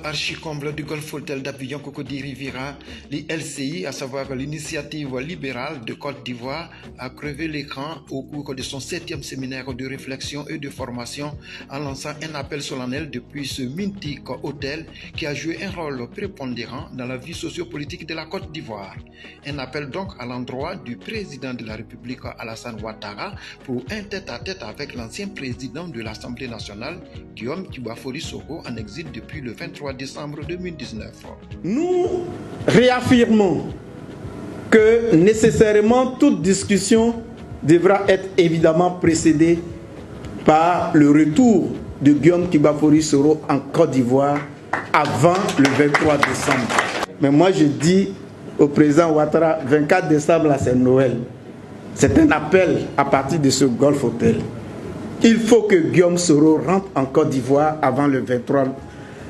archi-comble du Golf Hotel d'Abidjan Cocody Riviera, l'ILCI, à savoir l'initiative libérale de Côte d'Ivoire, a crevé l'écran au cours de son 7e séminaire de réflexion et de formation en lançant un appel solennel depuis ce mythique hôtel qui a joué un rôle prépondérant dans la vie sociopolitique de la Côte d'Ivoire. Un appel donc à l'endroit du président de la République Alassane Ouattara pour un tête-à-tête avec l'ancien président de l'Assemblée nationale, Guillaume Kibafori Soro, en exil depuis le 23 décembre 2019. Nous réaffirmons que nécessairement toute discussion devra être évidemment précédée par le retour de Guillaume Kibafori Soro en Côte d'Ivoire avant le 23 décembre. Mais moi je dis au président Ouattara, 24 décembre là c'est Noël. C'est un appel à partir de ce Golf Hotel. Il faut que Guillaume Soro rentre en Côte d'Ivoire avant le 23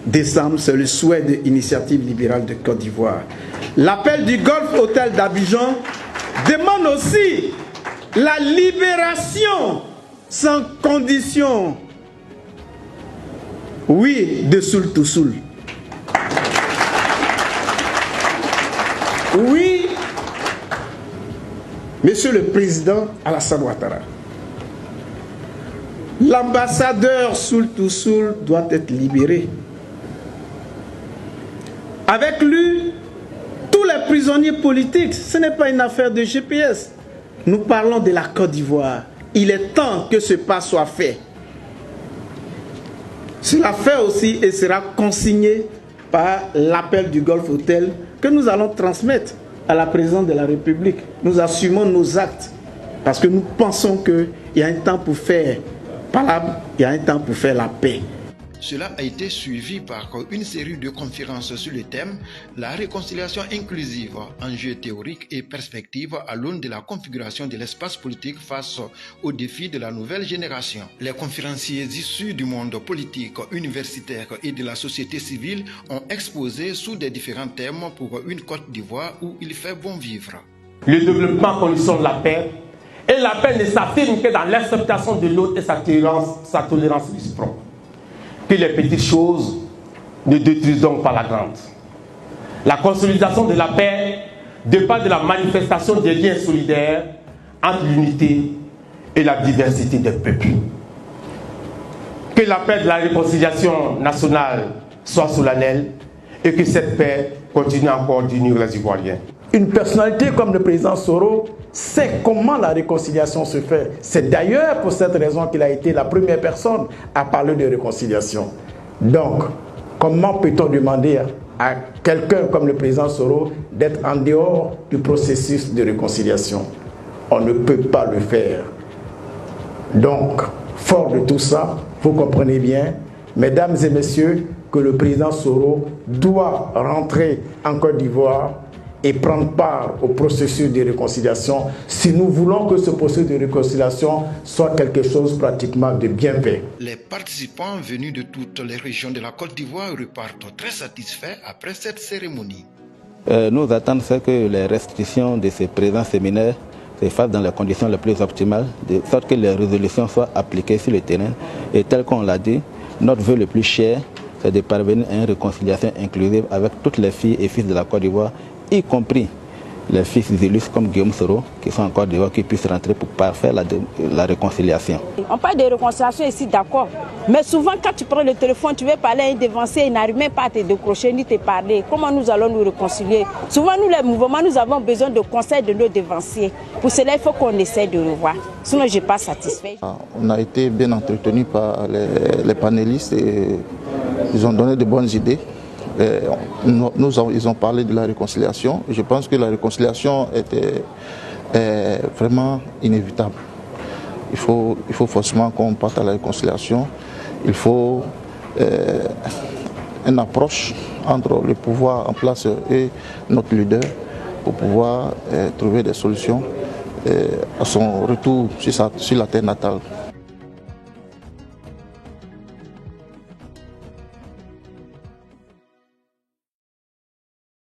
décembre. C'est le souhait de l'Initiative libérale de Côte d'Ivoire. L'appel du Golf Hotel d'Abidjan demande aussi la libération sans condition, oui, de Soul to Soul. Oui, Monsieur le Président Alassane Ouattara, l'ambassadeur Soul to Soul doit être libéré. Avec lui, tous les prisonniers politiques, ce n'est pas une affaire de GPS. Nous parlons de la Côte d'Ivoire. Il est temps que ce pas soit fait. Cela fait aussi et sera consigné par l'appel du Golf Hotel que nous allons transmettre à la présidente de la République. Nous assumons nos actes parce que nous pensons qu'il y a un temps pour faire palabre, il y a un temps pour faire la paix. Cela a été suivi par une série de conférences sur le thème « La réconciliation inclusive, enjeux théoriques et perspectives à l'aune de la configuration de l'espace politique face aux défis de la nouvelle génération ». Les conférenciers issus du monde politique, universitaire et de la société civile ont exposé sous des différents thèmes pour une Côte d'Ivoire où il fait bon vivre. Le développement conditionne la paix et la paix ne s'affirme que dans l'acceptation de l'autre et sa tolérance réciproque. Que les petites choses ne détruisent donc pas la grande. La consolidation de la paix dépend de la manifestation des liens solidaires entre l'unité et la diversité des peuples. Que la paix de la réconciliation nationale soit solennelle et que cette paix continue encore d'unir les Ivoiriens. Une personnalité comme le président Soro sait comment la réconciliation se fait. C'est d'ailleurs pour cette raison qu'il a été la première personne à parler de réconciliation. Donc, comment peut-on demander à quelqu'un comme le président Soro d'être en dehors du processus de réconciliation? On ne peut pas le faire. Donc, fort de tout ça, vous comprenez bien, mesdames et messieurs, que le président Soro doit rentrer en Côte d'Ivoire et prendre part au processus de réconciliation si nous voulons que ce processus de réconciliation soit quelque chose pratiquement de bien fait. Les participants venus de toutes les régions de la Côte d'Ivoire repartent très satisfaits après cette cérémonie. Nous attendons que les restrictions de ces présents séminaires se fassent dans les conditions les plus optimales, de sorte que les résolutions soient appliquées sur le terrain. Et tel qu'on l'a dit, notre vœu le plus cher, c'est de parvenir à une réconciliation inclusive avec toutes les filles et fils de la Côte d'Ivoire, y compris les fils illustres comme Guillaume Soro, qui sont en Côte d'Ivoire, qui puissent rentrer pour parfaire la réconciliation. On parle de réconciliation ici, d'accord. Mais souvent, quand tu prends le téléphone, tu veux parler à un dévancier, il n'arrive même pas à te décrocher ni te parler. Comment nous allons nous réconcilier? Souvent, nous, les mouvements, nous avons besoin de conseils de nos dévanciers. Pour cela, il faut qu'on essaie de revoir. Sinon, je ne suis pas satisfait. On a été bien entretenus par les panélistes et ils ont donné de bonnes idées. Ils ont parlé de la réconciliation. Je pense que la réconciliation était vraiment inévitable. Il faut forcément qu'on parte à la réconciliation. Il faut une approche entre le pouvoir en place et notre leader pour pouvoir trouver des solutions à son retour sur la terre natale.